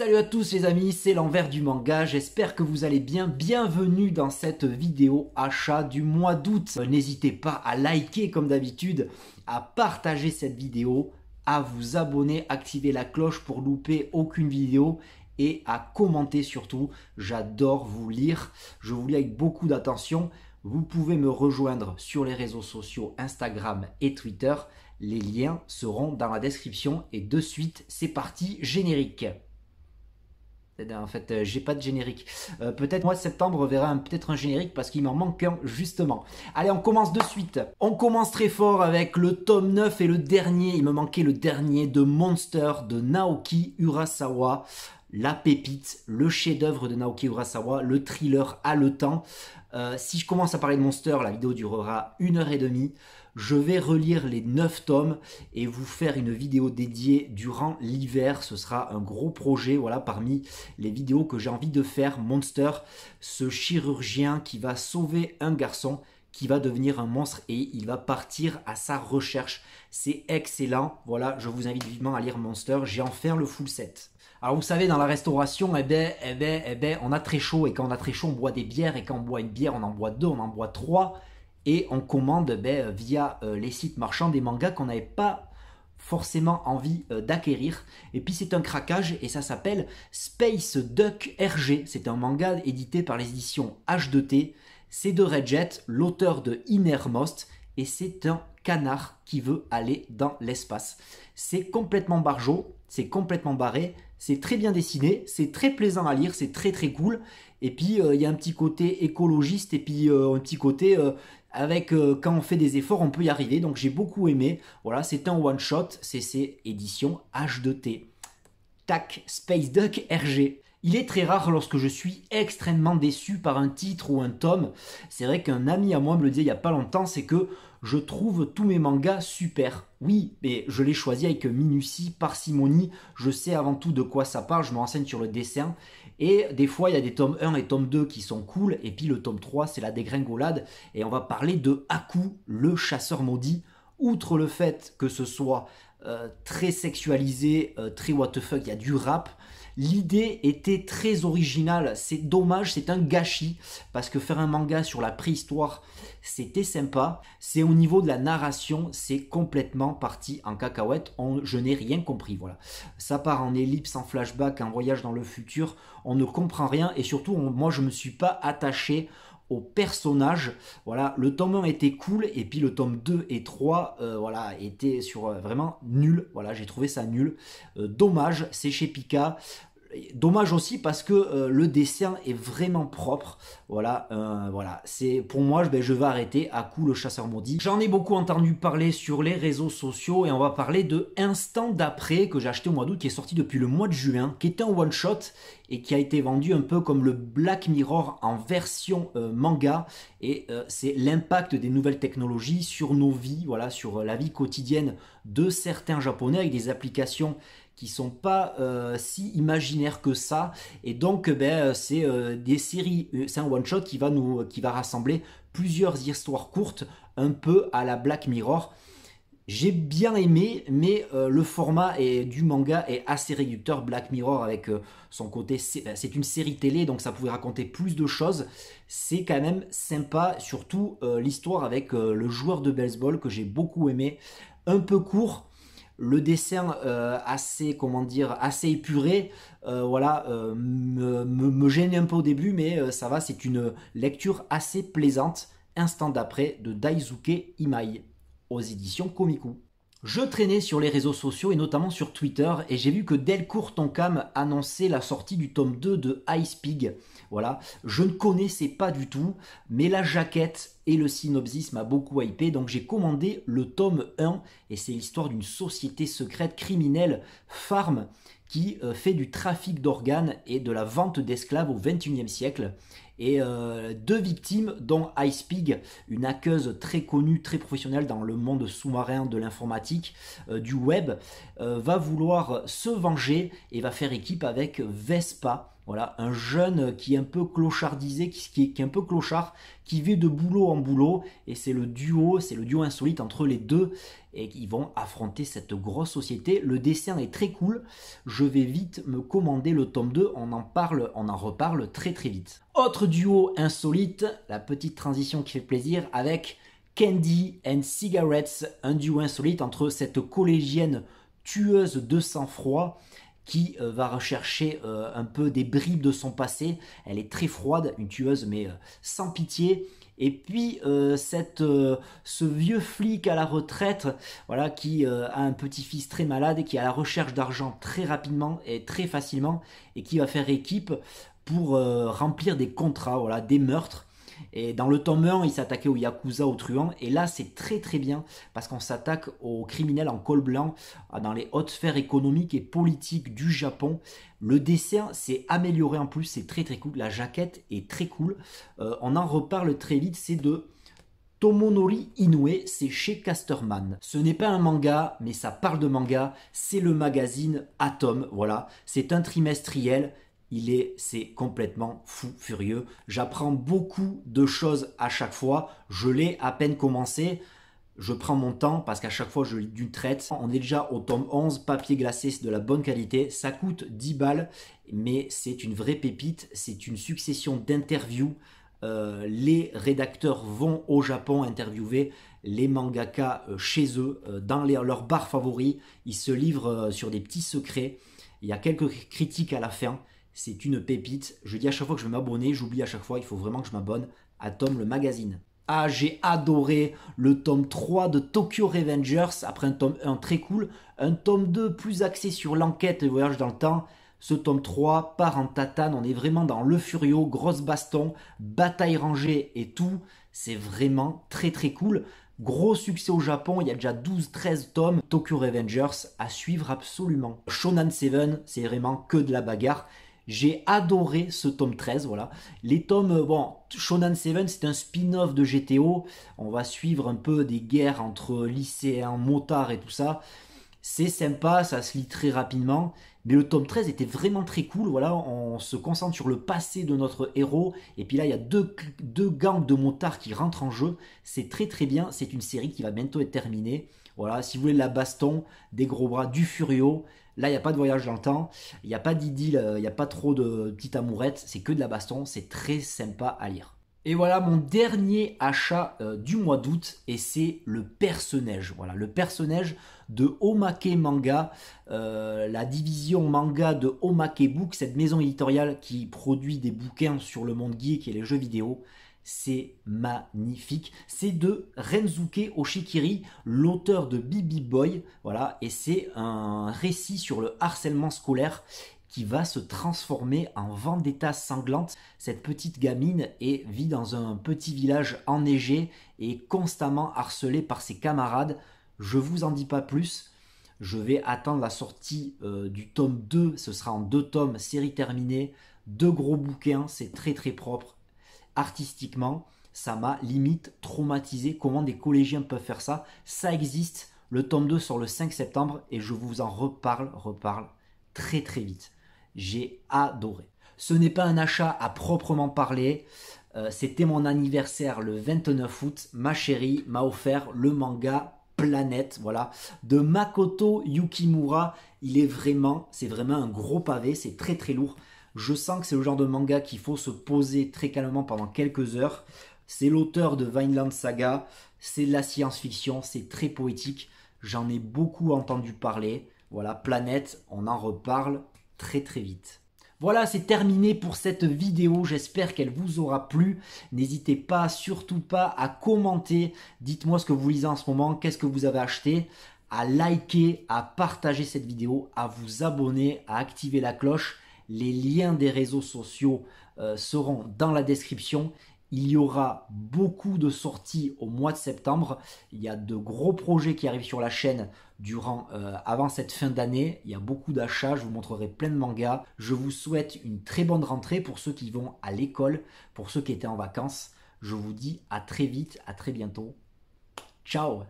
Salut à tous les amis, c'est l'envers du manga, j'espère que vous allez bien. Bienvenue dans cette vidéo achat du mois d'août. N'hésitez pas à liker comme d'habitude, à partager cette vidéo, à vous abonner, activer la cloche pour louper aucune vidéo et à commenter surtout. J'adore vous lire, je vous lis avec beaucoup d'attention. Vous pouvez me rejoindre sur les réseaux sociaux Instagram et Twitter. Les liens seront dans la description et de suite, c'est parti, générique. En fait, j'ai pas de générique. Peut-être mois de septembre verra peut-être un générique parce qu'il m'en manque un justement. Allez, on commence de suite. On commence très fort avec le tome 9 et le dernier. Il me manquait le dernier de Monster de Naoki Urasawa. La pépite, le chef-d'œuvre de Naoki Urasawa, le thriller haletant. Si je commence à parler de Monster, la vidéo durera 1h30. Je vais relire les 9 tomes et vous faire une vidéo dédiée durant l'hiver. Ce sera un gros projet, voilà, parmi les vidéos que j'ai envie de faire. Monster, ce chirurgien qui va sauver un garçon qui va devenir un monstre et il va partir à sa recherche. C'est excellent. Voilà, je vous invite vivement à lire Monster. J'ai enfin le full set. Alors vous savez, dans la restauration, on a très chaud. Et quand on a très chaud, on boit des bières. Et quand on boit une bière, on en boit deux, on en boit trois. Et on commande via les sites marchands des mangas qu'on n'avait pas forcément envie d'acquérir. Et puis c'est un craquage et ça s'appelle Space Duck RG. C'est un manga édité par les éditions H2T. C'est de Redjet, l'auteur de Innermost. Et c'est un canard qui veut aller dans l'espace. C'est complètement barjot, c'est complètement barré, c'est très bien dessiné, c'est très plaisant à lire, c'est très très cool. Et puis il y a un petit côté écologiste et puis un petit côté quand on fait des efforts on peut y arriver. Donc j'ai beaucoup aimé. Voilà, c'est un one shot, c'est édition H2T. Tac, Space Duck RG. Il est très rare lorsque je suis extrêmement déçu par un titre ou un tome. C'est vrai qu'un ami à moi me le disait il n'y a pas longtemps, c'est que je trouve tous mes mangas super. Oui, mais je les choisis avec minutie, parcimonie. Je sais avant tout de quoi ça parle, je me renseigne sur le dessin. Et des fois, il y a des tomes 1 et tome 2 qui sont cool. Et puis le tome 3, c'est la dégringolade. Et on va parler de Haku, le chasseur maudit. Outre le fait que ce soit très sexualisé, très what the fuck, il y a du rap. L'idée était très originale, c'est dommage, c'est un gâchis, parce que faire un manga sur la préhistoire, c'était sympa. C'est au niveau de la narration, c'est complètement parti en cacahuète, je n'ai rien compris, voilà. Ça part en ellipse, en flashback, en voyage dans le futur, on ne comprend rien, et surtout, moi je ne me suis pas attaché au personnage. Voilà, le tome 1 était cool et puis le tome 2 et 3 voilà, étaient sur vraiment nul. Voilà, j'ai trouvé ça nul. Dommage, c'est chez Pika. Dommage aussi parce que le dessin est vraiment propre. Voilà, voilà. C'est pour moi, je vais arrêter Haku le chasseur maudit. J'en ai beaucoup entendu parler sur les réseaux sociaux et on va parler de Instant d'après que j'ai acheté au mois d'août, qui est sorti depuis le mois de juin, qui est un one shot et qui a été vendu un peu comme le Black Mirror en version manga. Et c'est l'impact des nouvelles technologies sur nos vies, voilà, sur la vie quotidienne de certains Japonais avec des applications qui sont pas si imaginaires que ça, et donc c'est des séries, c'est un one shot qui va rassembler plusieurs histoires courtes, un peu à la Black Mirror. J'ai bien aimé, mais le format du manga est assez réducteur. Black Mirror avec son côté, c'est une série télé, donc ça pouvait raconter plus de choses. C'est quand même sympa, surtout l'histoire avec le joueur de baseball que j'ai beaucoup aimé, un peu court. Le dessin assez, comment dire, assez épuré, voilà, me gêne un peu au début, mais ça va, c'est une lecture assez plaisante. Instant d'après de Daisuke Imai, aux éditions Komiku. Je traînais sur les réseaux sociaux et notamment sur Twitter et j'ai vu que Delcourt Tonkam annonçait la sortie du tome 2 de Ice Pig. Voilà, je ne connaissais pas du tout, mais la jaquette et le synopsis m'a beaucoup hypé, donc j'ai commandé le tome 1 et c'est l'histoire d'une société secrète criminelle, Farm, qui fait du trafic d'organes et de la vente d'esclaves au XXIe siècle. et 2 victimes, dont Ice Pig, une hackeuse très connue, très professionnelle dans le monde sous-marin de l'informatique, du web, va vouloir se venger et va faire équipe avec Vespa. Voilà, un jeune qui est un peu clochardisé, qui est un peu clochard, qui vit de boulot en boulot, et c'est le duo insolite entre les deux, et ils vont affronter cette grosse société. Le dessin est très cool, je vais vite me commander le tome 2, on en reparle très très vite. Autre duo insolite, la petite transition qui fait plaisir, avec Candy and Cigarettes, un duo insolite entre cette collégienne tueuse de sang-froid, qui va rechercher un peu des bribes de son passé. Elle est très froide, une tueuse, mais sans pitié. Et puis ce vieux flic à la retraite, voilà, qui a un petit-fils très malade et qui est à la recherche d'argent très rapidement et très facilement, et qui va faire équipe pour remplir des contrats, voilà, des meurtres. Et dans le tome 1, il s'attaquait aux Yakuza, aux truands. Et là, c'est très très bien parce qu'on s'attaque aux criminels en col blanc dans les hautes sphères économiques et politiques du Japon. Le dessin s'est amélioré en plus, c'est très très cool. La jaquette est très cool. On en reparle très vite, c'est de Tomonori Inoue, c'est chez Casterman. Ce n'est pas un manga, mais ça parle de manga. C'est le magazine Atom, voilà. C'est un trimestriel. C'est complètement fou furieux. J'apprends beaucoup de choses à chaque fois. Je l'ai à peine commencé. Je prends mon temps parce qu'à chaque fois je lis d'une traite. On est déjà au tome 11, papier glacé, c'est de la bonne qualité. Ça coûte 10 balles, mais c'est une vraie pépite. C'est une succession d'interviews. Les rédacteurs vont au Japon interviewer les mangaka chez eux, dans leurs bars favoris. Ils se livrent sur des petits secrets. Il y a quelques critiques à la fin. C'est une pépite. Je dis à chaque fois que je vais m'abonner, j'oublie à chaque fois, il faut vraiment que je m'abonne à Tom le magazine. Ah, j'ai adoré le tome 3 de Tokyo Revengers, après un tome 1 très cool, un tome 2 plus axé sur l'enquête et le voyage dans le temps. Ce tome 3 part en tatane, on est vraiment dans le furio, grosse baston, bataille rangée et tout. C'est vraiment très très cool. Gros succès au Japon, il y a déjà 12-13 tomes. Tokyo Revengers à suivre absolument. Shonen 7, c'est vraiment que de la bagarre. J'ai adoré ce tome 13, voilà. Les tomes, bon, Shonen 7, c'est un spin-off de GTO. On va suivre un peu des guerres entre lycéens, motards et tout ça. C'est sympa, ça se lit très rapidement. Mais le tome 13 était vraiment très cool, voilà. On se concentre sur le passé de notre héros. Et puis là, il y a deux gangs de motards qui rentrent en jeu. C'est très très bien, c'est une série qui va bientôt être terminée. Voilà, si vous voulez de la baston, des gros bras, du furio. Là, il n'y a pas de voyage dans le temps, il n'y a pas d'idylle, il n'y a pas trop de petites amourettes, c'est que de la baston, c'est très sympa à lire. Et voilà mon dernier achat du mois d'août, et c'est le Perce-Neige. Voilà, le Perce-Neige de Omake Manga, la division manga de Omake Book, cette maison éditoriale qui produit des bouquins sur le monde geek et les jeux vidéo. C'est magnifique. C'est de Rensuke Oshikiri, l'auteur de Bibi Boy. Voilà, et c'est un récit sur le harcèlement scolaire qui va se transformer en vendetta sanglante. Cette petite gamine vit dans un petit village enneigé et constamment harcelée par ses camarades. Je vous en dis pas plus. Je vais attendre la sortie du tome 2. Ce sera en 2 tomes, série terminée. 2 gros bouquins, c'est très très propre. Artistiquement, ça m'a limite traumatisé. Comment des collégiens peuvent faire ça? Ça existe. Le tome 2 sort le 5 septembre et je vous en reparle très très vite. J'ai adoré. Ce n'est pas un achat à proprement parler. C'était mon anniversaire le 29 août. Ma chérie m'a offert le manga Planète, voilà, de Makoto Yukimura. C'est vraiment un gros pavé. C'est très très lourd. Je sens que c'est le genre de manga qu'il faut se poser très calmement pendant quelques heures. C'est l'auteur de Vinland Saga, c'est de la science-fiction, c'est très poétique. J'en ai beaucoup entendu parler. Voilà, Planète, on en reparle très très vite. Voilà, c'est terminé pour cette vidéo. J'espère qu'elle vous aura plu. N'hésitez pas, surtout pas, à commenter. Dites-moi ce que vous lisez en ce moment, qu'est-ce que vous avez acheté, à liker, à partager cette vidéo, à vous abonner, à activer la cloche. Les liens des réseaux sociaux seront dans la description. Il y aura beaucoup de sorties au mois de septembre. Il y a de gros projets qui arrivent sur la chaîne avant cette fin d'année. Il y a beaucoup d'achats, je vous montrerai plein de mangas. Je vous souhaite une très bonne rentrée pour ceux qui vont à l'école, pour ceux qui étaient en vacances. Je vous dis à très vite, à très bientôt. Ciao!